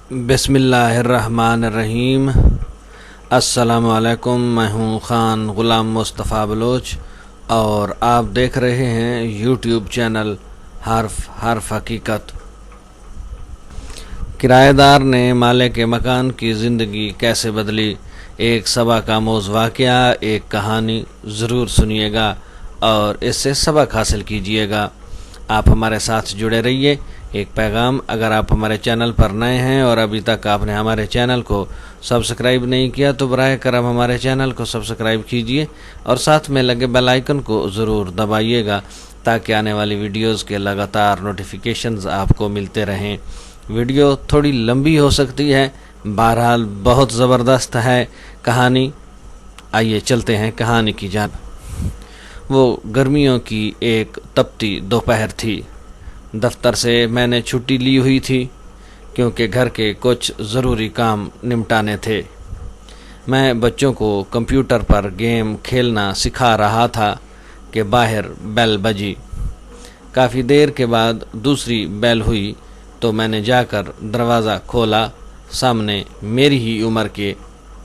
बिस्मिल्लाहिर्रहमानिर्रहीम। अस्सलामु अलैकुम। मैं हूँ ख़ान ग़ुलाम मुस्तफ़ा बलोच और आप देख रहे हैं यूट्यूब चैनल हर्फ हकीकत। किराएदार ने मालिक मकान की ज़िंदगी कैसे बदली, एक सबक आमोज़ वाक़या, एक कहानी ज़रूर सुनिएगा और इससे सबक हासिल कीजिएगा। आप हमारे साथ जुड़े रहिए। एक पैगाम, अगर आप हमारे चैनल पर नए हैं और अभी तक आपने हमारे चैनल को सब्सक्राइब नहीं किया तो बराह करम हमारे चैनल को सब्सक्राइब कीजिए और साथ में लगे बेल आइकन को ज़रूर दबाइएगा ताकि आने वाली वीडियोस के लगातार नोटिफिकेशंस आपको मिलते रहें। वीडियो थोड़ी लंबी हो सकती है, बहरहाल बहुत ज़बरदस्त है कहानी। आइए चलते हैं कहानी की जानिब। वो गर्मियों की एक तपती दोपहर थी। दफ्तर से मैंने छुट्टी ली हुई थी क्योंकि घर के कुछ ज़रूरी काम निपटाने थे। मैं बच्चों को कंप्यूटर पर गेम खेलना सिखा रहा था कि बाहर बेल बजी। काफ़ी देर के बाद दूसरी बेल हुई तो मैंने जाकर दरवाज़ा खोला। सामने मेरी ही उम्र के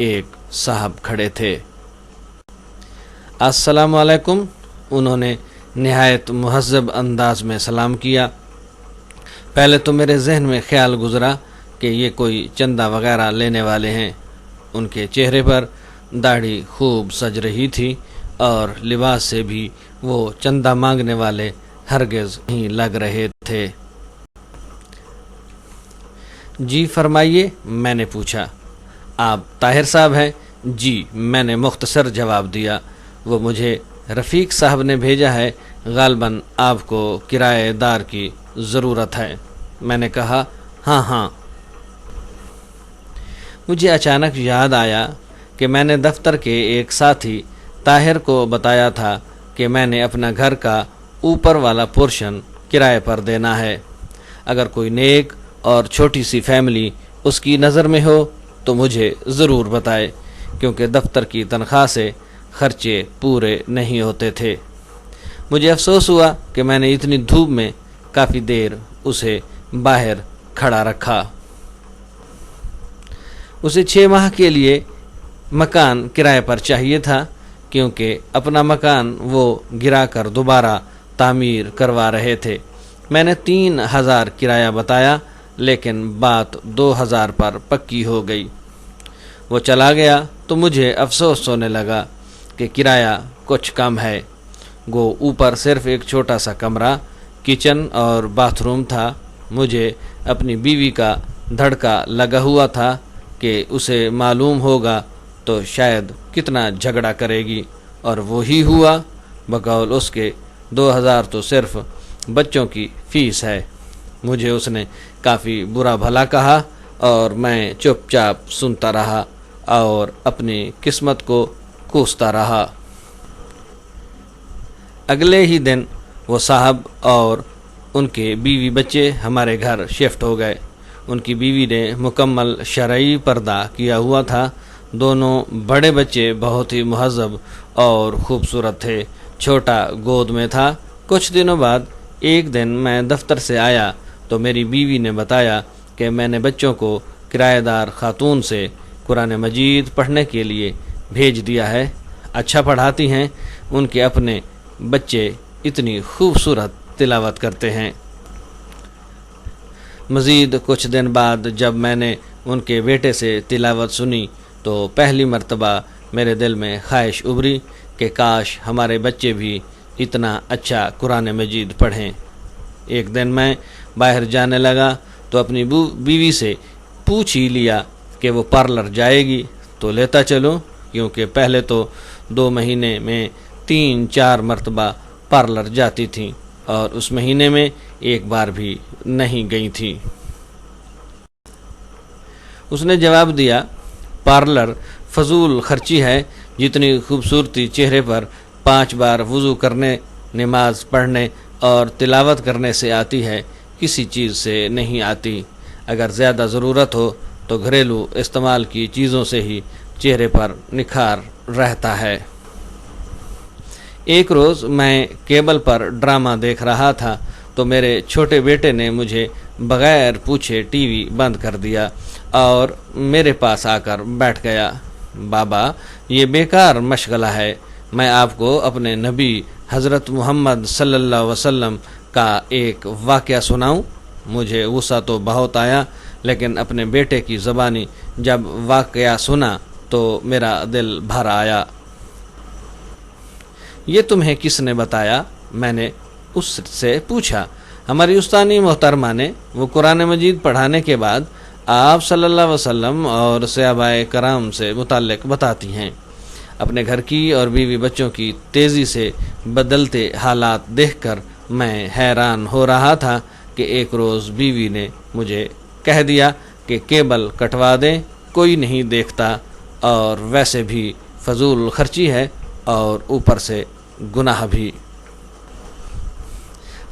एक साहब खड़े थे। अस्सलामु अलैकुम। उन्होंने निहायत मुहज़्ज़ब अंदाज में सलाम किया। पहले तो मेरे जहन में ख्याल गुज़रा कि ये कोई चंदा वगैरह लेने वाले हैं। उनके चेहरे पर दाढ़ी खूब सज रही थी और लिबास से भी वो चंदा मांगने वाले हरगिज़ नहीं लग रहे थे। जी फरमाइए, मैंने पूछा। आप ताहिर साहब हैं? जी, मैंने मुख्तसर जवाब दिया। वो मुझे रफ़ीक साहब ने भेजा है, ग़ालिबन आपको किराएदार की ज़रूरत है। मैंने कहा हाँ। मुझे अचानक याद आया कि मैंने दफ्तर के एक साथी ताहिर को बताया था कि मैंने अपना घर का ऊपर वाला पोर्शन किराए पर देना है। अगर कोई नेक और छोटी सी फैमिली उसकी नज़र में हो तो मुझे ज़रूर बताए, क्योंकि दफ्तर की तनख्वाह से खर्चे पूरे नहीं होते थे। मुझे अफसोस हुआ कि मैंने इतनी धूप में काफ़ी देर उसे बाहर खड़ा रखा। उसे 6 माह के लिए मकान किराए पर चाहिए था, क्योंकि अपना मकान वो गिरा कर दोबारा तामीर करवा रहे थे। मैंने 3000 किराया बताया, लेकिन बात 2000 पर पक्की हो गई। वो चला गया तो मुझे अफसोस होने लगा कि किराया कुछ कम है। गो ऊपर सिर्फ एक छोटा सा कमरा, किचन और बाथरूम था। मुझे अपनी बीवी का धड़का लगा हुआ था कि उसे मालूम होगा तो शायद कितना झगड़ा करेगी, और वो ही हुआ। बकौल उसके 2000 तो सिर्फ बच्चों की फ़ीस है। मुझे उसने काफ़ी बुरा भला कहा और मैं चुपचाप सुनता रहा और अपनी किस्मत को कोसता रहा। अगले ही दिन वो साहब और उनके बीवी बच्चे हमारे घर शिफ्ट हो गए। उनकी बीवी ने मुकम्मल शरई पर्दा किया हुआ था। दोनों बड़े बच्चे बहुत ही मुहज़्ज़ब और ख़ूबसूरत थे। छोटा गोद में था। कुछ दिनों बाद एक दिन मैं दफ्तर से आया तो मेरी बीवी ने बताया कि मैंने बच्चों को किराएदार खातून से कुरान मजीद पढ़ने के लिए भेज दिया है। अच्छा पढ़ाती हैं। उनके अपने बच्चे इतनी खूबसूरत तिलावत करते हैं। मज़ीद कुछ दिन बाद जब मैंने उनके बेटे से तिलावत सुनी तो पहली मर्तबा मेरे दिल में ख्वाहिश उभरी कि काश हमारे बच्चे भी इतना अच्छा कुरान मजीद पढ़ें। एक दिन मैं बाहर जाने लगा तो अपनी बीवी से पूछ ही लिया कि वो पार्लर जाएगी तो लेता चलूं, क्योंकि पहले तो 2 महीने में 3-4 मर्तबा पार्लर जाती थी और उस महीने में एक बार भी नहीं गई थी। उसने जवाब दिया, पार्लर फजूल खर्ची है। जितनी खूबसूरती चेहरे पर 5 बार वज़ू करने, नमाज पढ़ने और तिलावत करने से आती है, किसी चीज़ से नहीं आती। अगर ज़्यादा ज़रूरत हो तो घरेलू इस्तेमाल की चीज़ों से ही चेहरे पर निखार रहता है। एक रोज़ मैं केबल पर ड्रामा देख रहा था तो मेरे छोटे बेटे ने मुझे بغیر پوچھے ٹی وی بند کر دیا اور میرے پاس آ کر بیٹھ گیا۔ بابا، یہ بیکار مشغلہ ہے، میں آپ کو اپنے نبی حضرت محمد صلی اللہ علیہ وسلم کا ایک واقعہ سناؤں؟ مجھے غصہ تو بہت آیا، لیکن اپنے بیٹے کی زبانی جب واقعہ سنا تو میرا دل بھر آیا۔ یہ تمہیں کس نے بتایا؟ میں نے اس سے پوچھا۔ ہماری استانی محترمہ نے۔ وہ قرآن مجید پڑھانے کے بعد آپ صلی اللہ علیہ وسلم اور صحابہ کرام سے متعلق بتاتی ہیں۔ اپنے گھر کی اور بیوی بچوں کی تیزی سے بدلتے حالات دیکھ کر میں حیران ہو رہا تھا کہ ایک روز بیوی نے مجھے کہہ دیا کہ کیبل کٹوا دیں، کوئی نہیں دیکھتا، اور ویسے بھی فضول خرچی ہے اور اوپر سے گناہ بھی۔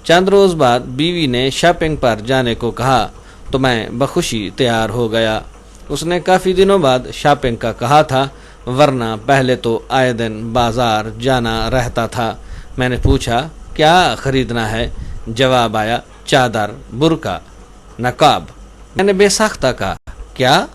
چند روز بعد بیوی نے شاپنگ پر جانے کو کہا تو میں بخوشی تیار ہو گیا۔ اس نے کافی دنوں بعد شاپنگ کا کہا تھا، ورنہ پہلے تو آئے دن بازار جانا رہتا تھا۔ میں نے پوچھا کیا خریدنا ہے؟ جواب آیا چادر، برقع، نقاب۔ میں نے بے ساختہ کہا کیا؟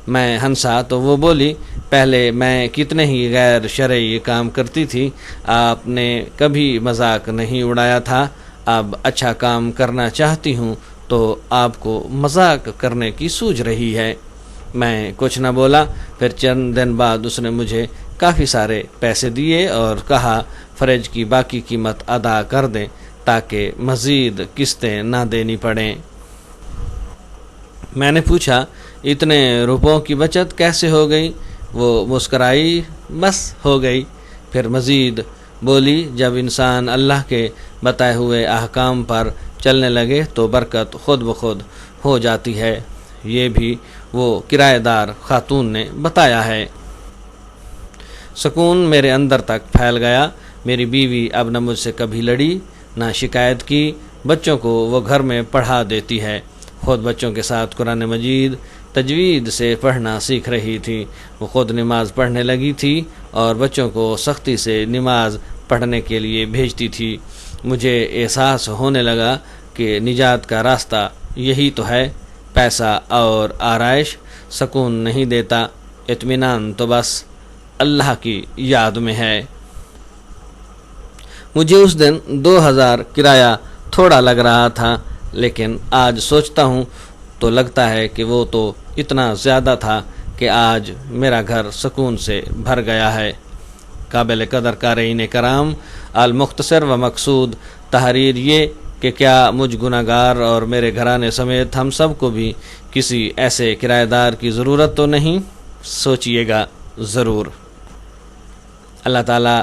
میں ہنسا تو وہ بولی پہلے میں کتنے ہی غیر شرعی کام کرتی تھی، آپ نے کبھی مذاق نہیں اڑایا تھا، اب اچھا کام کرنا چاہتی ہوں تو آپ کو مذاق کرنے کی سوجھ رہی ہے۔ میں کچھ نہ بولا۔ پھر چند دن بعد اس نے مجھے کافی سارے پیسے دیے اور کہا فریج کی باقی قیمت ادا کر دیں تاکہ مزید قسطیں نہ دینی پڑیں۔ میں نے پوچھا اتنے روپوں کی بچت کیسے ہو گئی؟ وہ مسکرائی، بس ہو گئی۔ پھر مزید بولی جب انسان اللہ کے بتائے ہوئے احکام پر چلنے لگے تو برکت خود بخود ہو جاتی ہے۔ یہ بھی وہ کرایہ دار خاتون نے بتایا ہے۔ سکون میرے اندر تک پھیل گیا۔ میری بیوی اب نہ مجھ سے کبھی لڑی نہ شکایت کی۔ بچوں کو وہ گھر میں پڑھا دیتی ہے، خود بچوں کے ساتھ قرآن مجید تجوید سے پڑھنا سیکھ رہی تھی۔ وہ خود نماز پڑھنے لگی تھی اور بچوں کو سختی سے نماز پڑھنے کے لیے بھیجتی تھی۔ مجھے احساس ہونے لگا کہ نجات کا راستہ یہی تو ہے۔ پیسہ اور آرائش سکون نہیں دیتا، اطمینان تو بس اللہ کی یاد میں ہے۔ مجھے اس دن 2000 کرایہ تھوڑا لگ رہا تھا، لیکن آج سوچتا ہوں تو لگتا ہے کہ وہ تو اتنا زیادہ تھا کہ آج میرا گھر سکون سے بھر گیا ہے۔ قابل قدر قارئین کرام، المختصر و مقصود تحریر یہ کہ کیا مجھ گناہگار اور میرے گھرانے سمیت ہم سب کو بھی کسی ایسے کرایہ دار کی ضرورت تو نہیں؟ سوچئے گا ضرور۔ اللہ تعالیٰ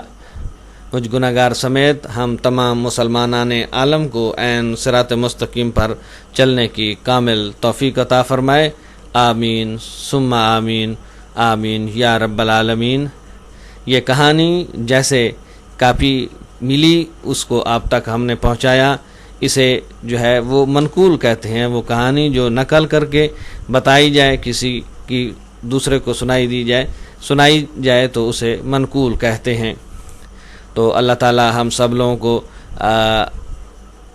مجھ گناہگار سمیت ہم تمام مسلمانان عالم کو عین صراط مستقیم پر چلنے کی کامل توفیق عطا فرمائے۔ آمین ثم آمین، آمین یا رب العالمین۔ یہ کہانی جیسے کاپی ملی اس کو آپ تک ہم نے پہنچایا۔ اسے جو ہے وہ منقول کہتے ہیں، وہ کہانی جو نقل کر کے بتائی جائے، کسی کی دوسرے کو سنائی جائے تو اسے منقول کہتے ہیں۔ تو اللہ تعالی ہم سب لوگوں کو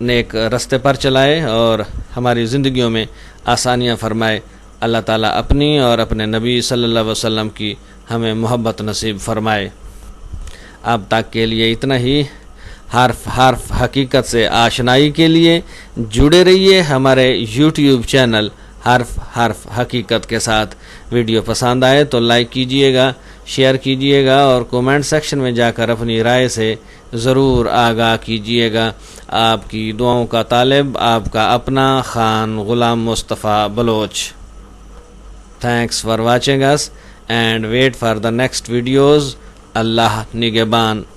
نیک رستے پر چلائے اور ہماری زندگیوں میں آسانیاں فرمائے۔ اللہ تعالیٰ اپنی اور اپنے نبی صلی اللہ علیہ وسلم کی ہمیں محبت نصیب فرمائے۔ اب تک کے لیے اتنا ہی۔ حرف حقیقت سے آشنائی کے لیے جڑے رہیے ہمارے یوٹیوب چینل حرف حقیقت کے ساتھ۔ ویڈیو پسند آئے تو لائک کیجئے گا، شیئر کیجئے گا اور کومنٹ سیکشن میں جا کر اپنی رائے سے ضرور آگاہ کیجئے گا۔ آپ کی دعاؤں کا طالب آپ کا اپنا Khan Ghulam Mustafa Baloch. Thanks for watching us and wait for the next videos. Allah Nigeban.